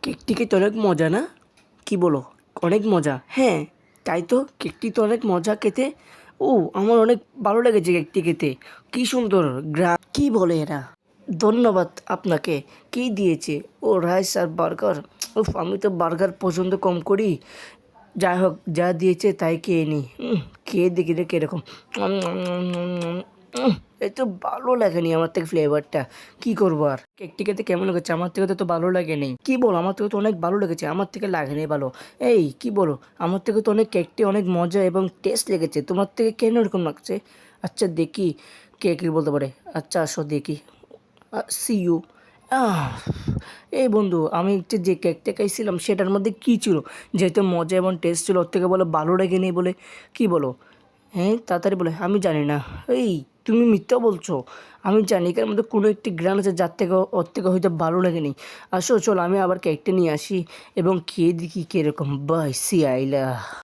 কেকটি তো অনেক মজা না? কি বলো? অনেক মজা। হ্যাঁ, তাই তো কেকটি তো অনেক মজা খেতে। ও, আমার অনেক ভালো লেগেছে কেকটি খেতে। কি সুন্দর কি বলে এরা? ধন্যবাদ আপনাকে। কি দিয়েছে? ও রাইস আর বার্গার। উফ, আমি তো বার্গার পছন্দ কম করি। যাই হোক, যা দিয়েছে তাই খেয়ে নিই। খেয়ে দেখি রে কিরকম। উম, এই তো ভালো লাগেনি আমার থেকে ফ্লেভারটা। কি করবো আর? কেকটি খেতে কেমন লেগেছে? আমার থেকে তো ভালো লাগেনি। কি বলো? আমার থেকে তো অনেক ভালো লেগেছে। আমার থেকে লাগেনি ভালো। এই কি বলো? আমার থেকে তো অনেক কেকটি অনেক মজা এবং টেস্ট লেগেছে। তোমার থেকে কেন এরকম লাগছে? আচ্ছা দেখি কে কি বলতে পারে। আচ্ছা আসো দেখি। See you. এই বন্ধু, আমি যে কেকটা খাইছিলাম সেটার মধ্যে কী ছিল? যেহেতু মজা এবং টেস্ট ছিল, ওর থেকে বলো ভালো লাগেনি বলে। কি বলো? হ্যাঁ, তাড়াতাড়ি বলে। আমি জানি না। এই, তুমি মিথ্যা বলছো। আমি জানি এটার মধ্যে কোনো একটি গ্রান আছে যার থেকে ওর থেকে হয়তো ভালো লাগেনি। আসো চলো, আমি আবার কেকটা নিয়ে আসি এবং খেয়ে দেখি কীরকম। বাই, সি আইলা।